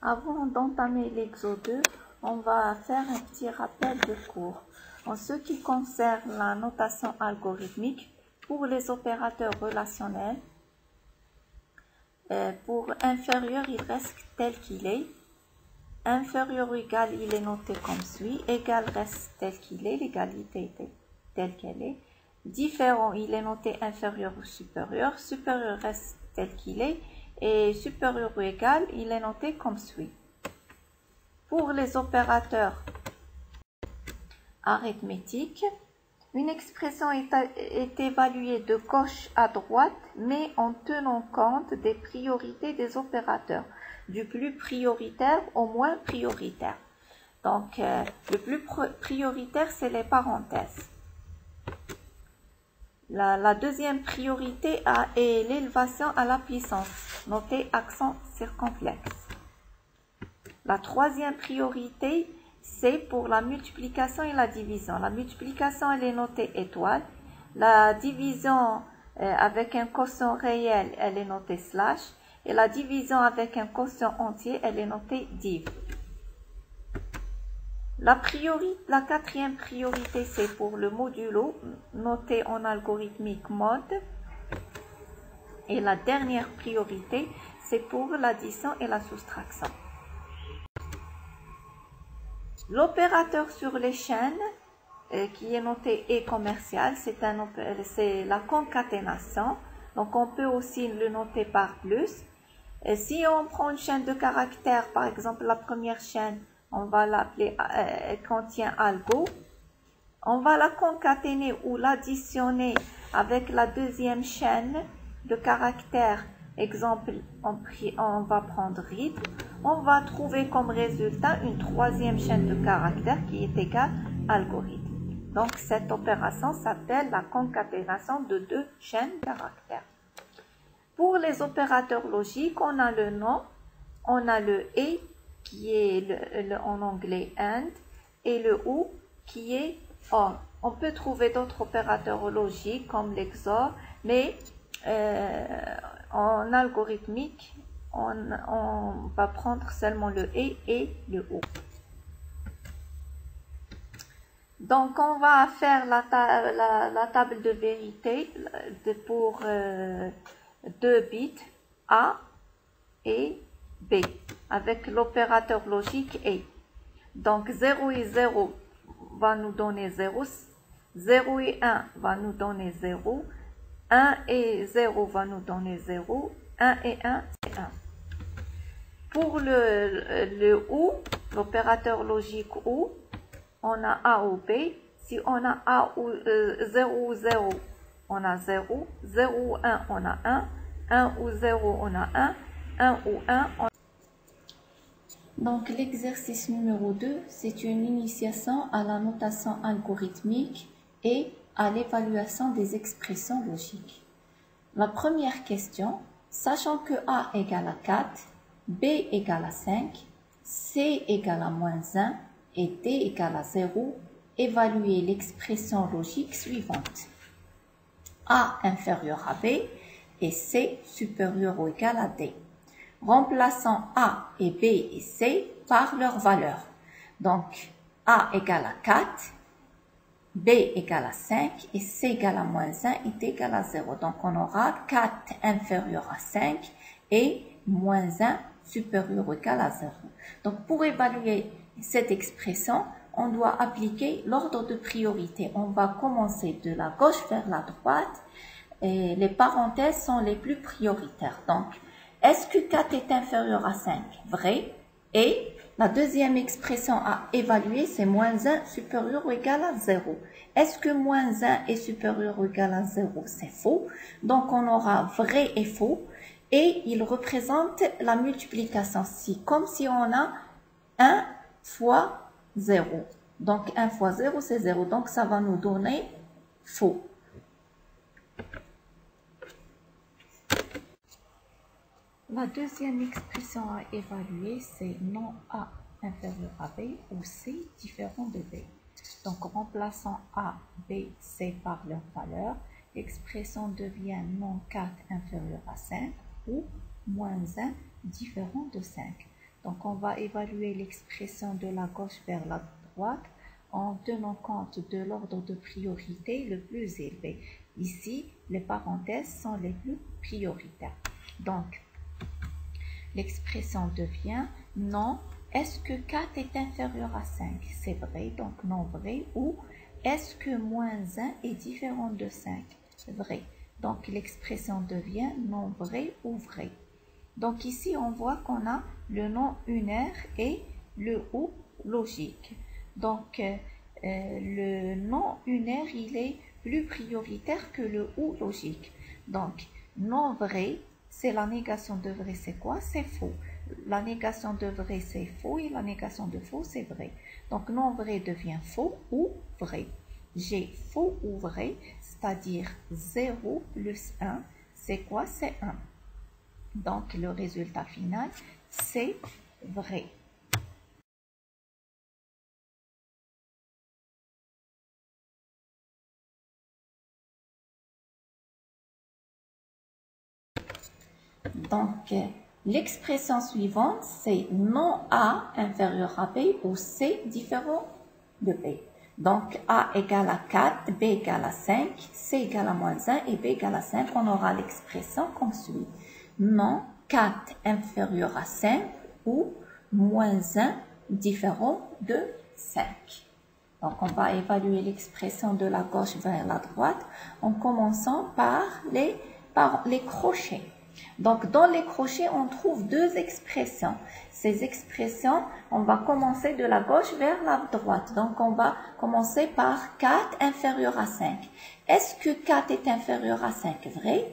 Avant d'entamer l'exo 2, on va faire un petit rappel de cours. En ce qui concerne la notation algorithmique, pour les opérateurs relationnels, pour inférieur, il reste tel qu'il est. Inférieur ou égal, il est noté comme suit. Égal reste tel qu'il est, l'égalité est telle qu'elle est. Différent, il est noté inférieur ou supérieur. Supérieur reste tel qu'il est. Et supérieur ou égal, il est noté comme suit. Pour les opérateurs arithmétiques, une expression est évaluée de gauche à droite, mais en tenant compte des priorités des opérateurs, du plus prioritaire au moins prioritaire. Donc, le plus prioritaire, c'est les parenthèses. La deuxième priorité est l'élévation à la puissance, noté accent circonflexe. La troisième priorité, c'est pour la multiplication et la division. La multiplication, elle est notée étoile. La division avec un quotient réel, elle est notée slash. Et la division avec un quotient entier, elle est notée div. La quatrième priorité, c'est pour le modulo, noté en algorithmique mode. Et la dernière priorité, c'est pour l'addition et la soustraction. L'opérateur sur les chaînes, qui est noté et commercial, c'est la concaténation. Donc, on peut aussi le noter par plus. Et si on prend une chaîne de caractères, par exemple, la première chaîne, on va l'appeler, elle contient algo. On va la concaténer ou l'additionner avec la deuxième chaîne de caractères. Exemple, on va prendre rythme. On va trouver comme résultat une troisième chaîne de caractères qui est égale à algorithme. Donc, cette opération s'appelle la concaténation de deux chaînes de caractères. Pour les opérateurs logiques, on a le nom, on a le et qui est en anglais and et le ou qui est or. On peut trouver d'autres opérateurs logiques comme l'exor, mais en algorithmique, on va prendre seulement le et le ou. Donc, on va faire la table de vérité pour 2 bits A et B avec l'opérateur logique et. Donc, 0 et 0 va nous donner 0, 0 et 1 va nous donner 0, 1 et 0 va nous donner 0, 1 et 1, c'est 1. Pour le OU, l'opérateur logique OU, on a A ou B. Si on a A ou 0 ou 0, on a 0, 0 ou 1, on a 1, 1 ou 0, on a 1, 1 ou 1, on a... Donc, l'exercice numéro 2, c'est une initiation à la notation algorithmique et à l'évaluation des expressions logiques. La première question, sachant que A égale à 4, B égale à 5, C égale à moins 1 et D égale à 0, évaluez l'expression logique suivante. A inférieur à B et C supérieur ou égal à D. Remplaçons A et B et C par leurs valeurs. Donc, A égale à 4, B égale à 5 et C égale à moins 1 et D égale à 0. Donc, on aura 4 inférieur à 5 et moins 1 supérieur ou égal à 0. Donc, pour évaluer cette expression, on doit appliquer l'ordre de priorité. On va commencer de la gauche vers la droite et les parenthèses sont les plus prioritaires. Donc, est-ce que 4 est inférieur à 5? Vrai. Et la deuxième expression à évaluer, c'est moins 1 supérieur ou égal à 0. Est-ce que moins 1 est supérieur ou égal à 0? C'est faux. Donc, on aura vrai et faux. Et il représente la multiplication. Comme si on a 1 fois 0. Donc, 1 fois 0, c'est 0. Donc, ça va nous donner faux. La deuxième expression à évaluer, c'est non A inférieur à B ou C différent de B. Donc, remplaçant A, B, C par leur valeur, l'expression devient non 4 inférieur à 5 ou moins 1 différent de 5. Donc, on va évaluer l'expression de la gauche vers la droite en tenant compte de l'ordre de priorité le plus élevé. Ici, les parenthèses sont les plus prioritaires. Donc, l'expression devient non. Est-ce que 4 est inférieur à 5? C'est vrai, donc non vrai. Ou est-ce que moins 1 est différent de 5? Vrai. Donc, l'expression devient non vrai ou vrai. Donc, ici, on voit qu'on a le non unaire et le ou logique. Donc, le non unaire, il est plus prioritaire que le ou logique. Donc, non vrai, c'est la négation de vrai, c'est quoi? C'est faux. La négation de vrai, c'est faux et la négation de faux, c'est vrai. Donc, non vrai devient faux ou vrai. J'ai faux ou vrai, c'est-à-dire 0 plus 1, c'est quoi? C'est 1. Donc, le résultat final, c'est vrai. Donc, l'expression suivante, c'est non A inférieur à B ou C différent de B. Donc, A égale à 4, B égale à 5, C égale à moins 1 et B égale à 5. On aura l'expression comme suit. Non 4 inférieur à 5 ou moins 1 différent de 5. Donc, on va évaluer l'expression de la gauche vers la droite en commençant par les crochets. Donc, dans les crochets, on trouve deux expressions. Ces expressions, on va commencer de la gauche vers la droite. Donc, on va commencer par 4 inférieur à 5. Est-ce que 4 est inférieur à 5? Vrai.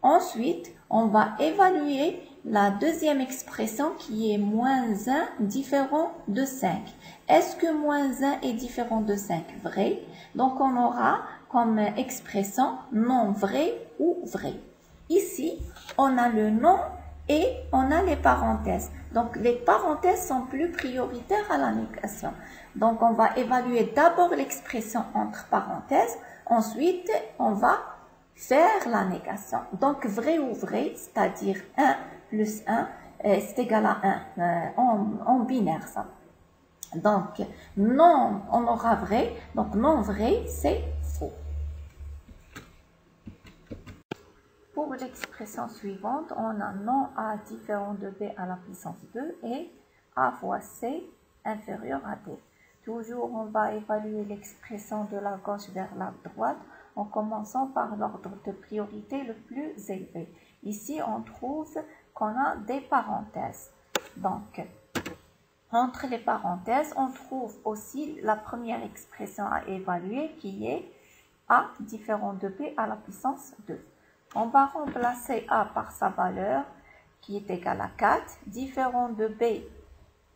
Ensuite, on va évaluer la deuxième expression qui est moins 1 différent de 5. Est-ce que moins 1 est différent de 5? Vrai. Donc, on aura comme expression non vrai ou vrai. Ici, on a le non et on a les parenthèses. Donc, les parenthèses sont plus prioritaires à la négation. Donc, on va évaluer d'abord l'expression entre parenthèses. Ensuite, on va faire la négation. Donc, vrai ou vrai, c'est-à-dire 1 plus 1, c'est égal à 1 en binaire, ça. Donc, non, on aura vrai. Donc, non vrai, c'est faux. Pour l'expression suivante, on a non A différent de B à la puissance 2 et A fois C inférieur à D. Toujours, on va évaluer l'expression de la gauche vers la droite en commençant par l'ordre de priorité le plus élevé. Ici, on trouve qu'on a des parenthèses. Donc, entre les parenthèses, on trouve aussi la première expression à évaluer qui est A différent de B à la puissance 2. On va remplacer A par sa valeur qui est égale à 4, différent de B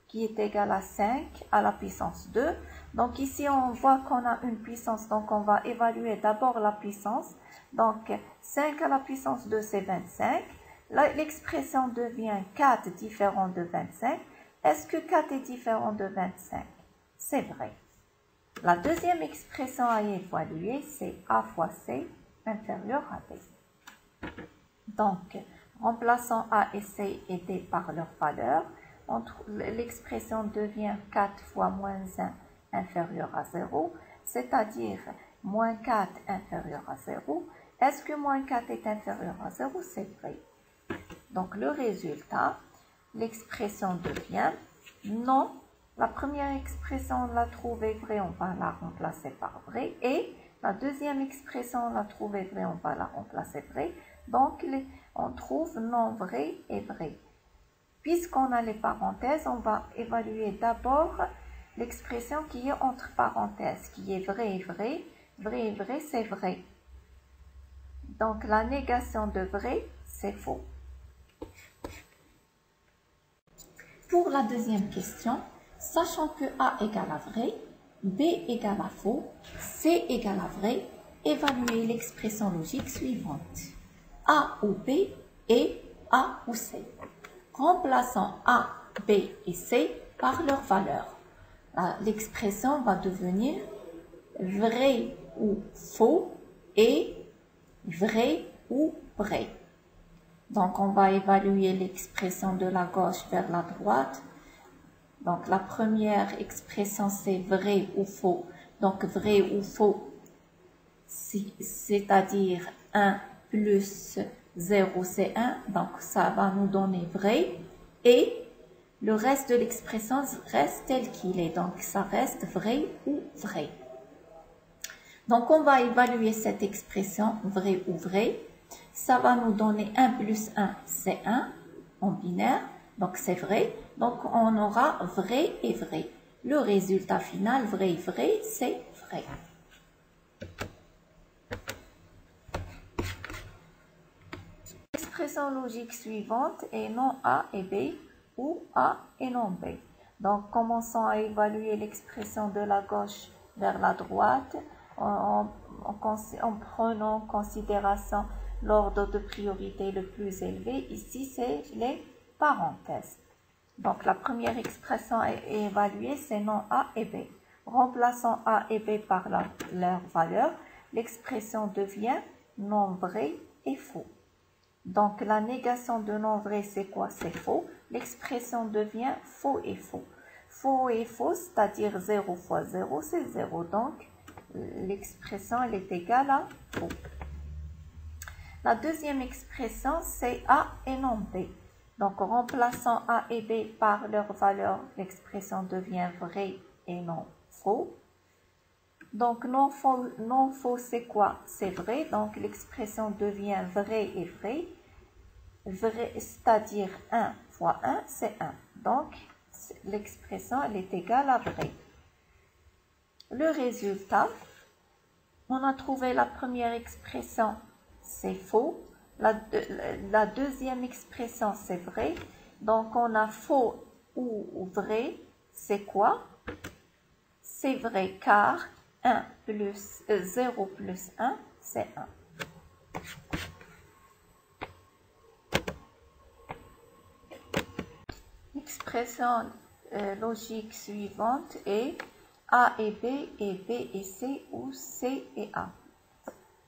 qui est égal à 5 à la puissance 2. Donc ici, on voit qu'on a une puissance, donc on va évaluer d'abord la puissance. Donc 5 à la puissance 2, c'est 25. L'expression devient 4 différent de 25. Est-ce que 4 est différent de 25? C'est vrai. La deuxième expression à évaluer, c'est A fois C inférieur à B. Donc, remplaçant A et C et D par leur valeur, l'expression devient 4 fois moins 1 inférieur à 0, c'est-à-dire moins 4 inférieur à 0. Est-ce que moins 4 est inférieur à 0? C'est vrai. Donc, le résultat, l'expression devient non. La première expression, on l'a trouvée vraie, on va la remplacer par vrai. Et la deuxième expression, on l'a trouvée vraie, on va la remplacer vraie. Donc, on trouve non vrai et vrai. Puisqu'on a les parenthèses, on va évaluer d'abord l'expression qui est entre parenthèses, qui est vrai et vrai. Vrai et vrai, c'est vrai. Donc, la négation de vrai, c'est faux. Pour la deuxième question, sachant que A égale à vrai, B égale à faux, C égale à vrai, évaluez l'expression logique suivante. A ou B et A ou C. Remplaçant A, B et C par leur valeur. L'expression va devenir vrai ou faux et vrai ou vrai. Donc, on va évaluer l'expression de la gauche vers la droite. Donc, la première expression, c'est vrai ou faux. Donc, vrai ou faux, c'est-à-dire 1 plus 0, c'est 1. Donc, ça va nous donner vrai. Et le reste de l'expression reste tel qu'il est. Donc, ça reste vrai ou vrai. Donc, on va évaluer cette expression vrai ou vrai. Ça va nous donner 1 plus 1, c'est 1 en binaire. Donc, c'est vrai. Donc, on aura vrai et vrai. Le résultat final, vrai et vrai, c'est vrai. L'expression logique suivante est non A et B ou A et non B. Donc, commençons à évaluer l'expression de la gauche vers la droite en prenant en considération l'ordre de priorité le plus élevé. Ici, c'est les parenthèses. Donc, la première expression à évaluer, c'est non A et B. Remplaçant A et B par leur valeur, l'expression devient non vrai et faux. Donc, la négation de non vrai, c'est quoi? C'est faux. L'expression devient faux et faux. Faux et faux, c'est-à-dire 0 fois 0, c'est 0. Donc, l'expression, elle est égale à faux. La deuxième expression, c'est A et non B. Donc, en remplaçant A et B par leur valeur, l'expression devient vrai et non faux. Donc, non faux, c'est quoi? C'est vrai. Donc, l'expression devient vrai et vrai. Vrai, c'est-à-dire 1 fois 1, c'est 1. Donc, l'expression, elle est égale à vrai. Le résultat, on a trouvé la première expression, c'est faux. La deuxième expression, c'est vrai. Donc, on a faux ou vrai. C'est quoi? C'est vrai car 0 plus 1, c'est 1. L'expression logique suivante est A et B et C ou C et A.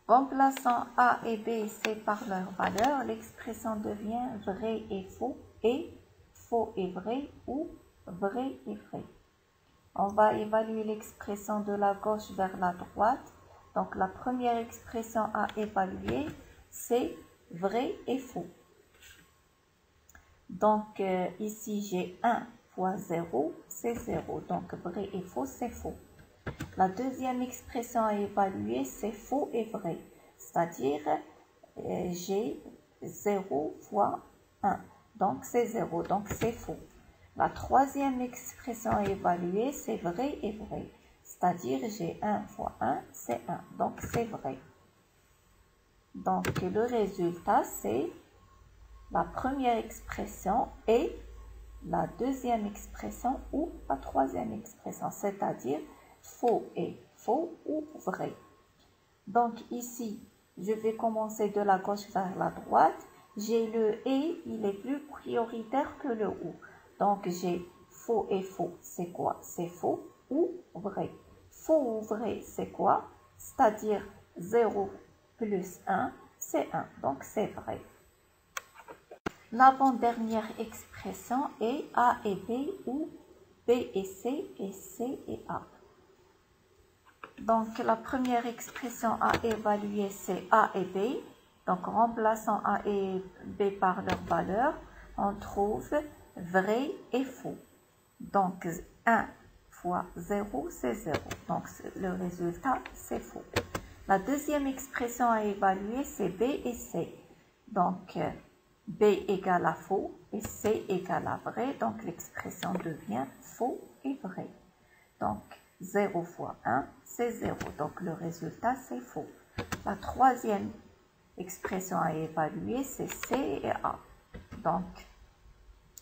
Remplaçant A et B et C par leur valeur, l'expression devient vrai et faux et vrai ou vrai et vrai. On va évaluer l'expression de la gauche vers la droite. Donc la première expression à évaluer, c'est vrai et faux. Donc ici j'ai 1 fois 0, c'est 0. Donc vrai et faux, c'est faux. La deuxième expression à évaluer, c'est faux et vrai. C'est-à-dire j'ai 0 fois 1. Donc c'est 0, donc c'est faux. La troisième expression à évaluer, c'est vrai et vrai. C'est-à-dire j'ai 1 fois 1, c'est 1. Donc c'est vrai. Donc le résultat, c'est la première expression et la deuxième expression ou la troisième expression, c'est-à-dire faux et faux ou vrai. Donc ici, je vais commencer de la gauche vers la droite. J'ai le et, il est plus prioritaire que le ou. Donc j'ai faux et faux, c'est quoi? C'est faux ou vrai. Faux ou vrai, c'est quoi? C'est-à-dire 0 plus 1, c'est 1. Donc c'est vrai. L'avant-dernière expression est A et B ou B et C et A. Donc la première expression à évaluer, c'est A et B. Donc remplaçant A et B par leur valeur, on trouve vrai et faux. Donc 1 fois 0, c'est 0. Donc le résultat, c'est faux. La deuxième expression à évaluer, c'est B et C. Donc B égale à faux et C égale à vrai. Donc l'expression devient faux et vrai. Donc 0 fois 1, c'est 0. Donc le résultat, c'est faux. La troisième expression à évaluer, c'est C et A. Donc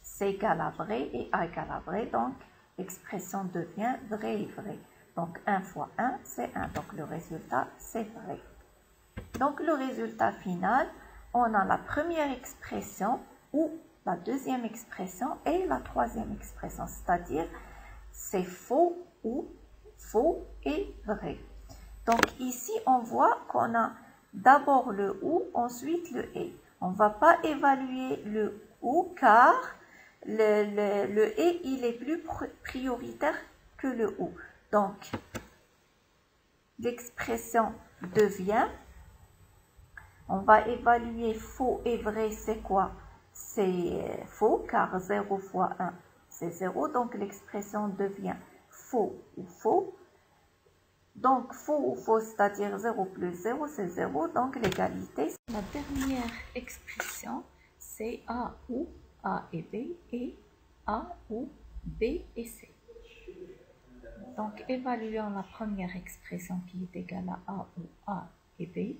C égale à vrai et A égale à vrai. Donc l'expression devient vrai et vrai. Donc 1 fois 1, c'est 1. Donc le résultat, c'est vrai. Donc le résultat final, on a la première expression ou la deuxième expression et la troisième expression. C'est-à-dire, c'est faux ou faux et vrai. Donc ici, on voit qu'on a d'abord le ou, ensuite le et. On ne va pas évaluer le OU car le et il est plus prioritaire que le OU. Donc, l'expression devient, on va évaluer faux et vrai, c'est quoi? C'est faux car 0 fois 1, c'est 0. Donc, l'expression devient faux ou faux. Donc, faux ou faux, c'est-à-dire 0 plus 0, c'est 0. Donc, l'égalité. La dernière expression, c'est A ou A et B et A ou B et C. Donc, évaluons la première expression qui est égale à A ou A et B.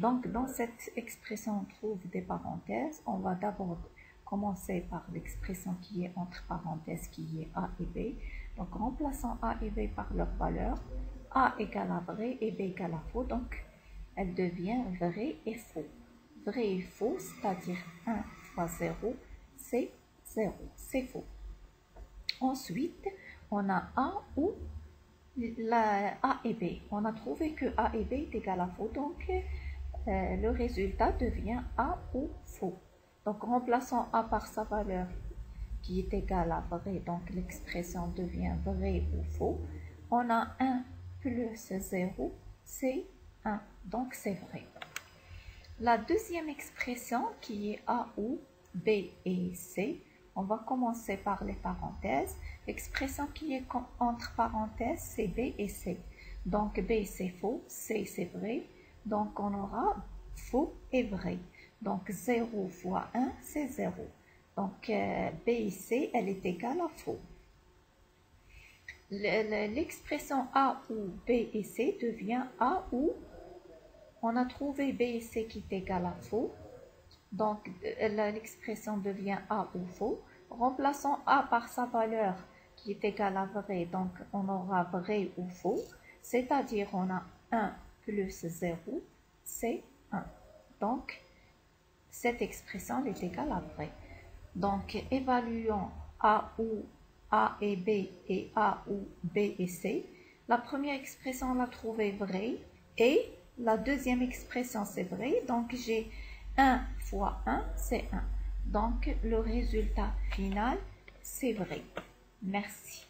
Donc, dans cette expression, on trouve des parenthèses. On va d'abord commencer par l'expression qui est entre parenthèses, qui est A et B. Donc, remplaçons A et B par leur valeur. A égale à vrai et B égale à faux. Donc, elle devient vrai et faux. Vrai et faux, c'est-à-dire 1 fois 0, c'est 0. C'est faux. Ensuite, on a A ou A et B. On a trouvé que A et B est égal à faux. Donc, le résultat devient A ou faux. Donc, remplaçons A par sa valeur qui est égale à vrai. Donc, l'expression devient vrai ou faux. On a 1 plus 0, c'est 1. Donc, c'est vrai. La deuxième expression qui est A ou B et C, on va commencer par les parenthèses. L'expression qui est entre parenthèses, c'est B et C. Donc, B, c'est faux, C, c'est vrai. Donc, on aura faux et vrai. Donc, 0 fois 1, c'est 0. Donc, B et C, elle est égale à faux. L'expression A ou B et C devient A ou, on a trouvé B et C qui est égal à faux. Donc, l'expression devient A ou faux. Remplaçons A par sa valeur qui est égale à vrai. Donc, on aura vrai ou faux. C'est-à-dire, on a 1 plus 0, c'est 1. Donc, cette expression est égale à vrai. Donc, évaluons A ou A et B et A ou B et C. La première expression, on l'a trouvée vraie. Et la deuxième expression, c'est vrai. Donc, j'ai 1 fois 1, c'est 1. Donc, le résultat final, c'est vrai. Merci.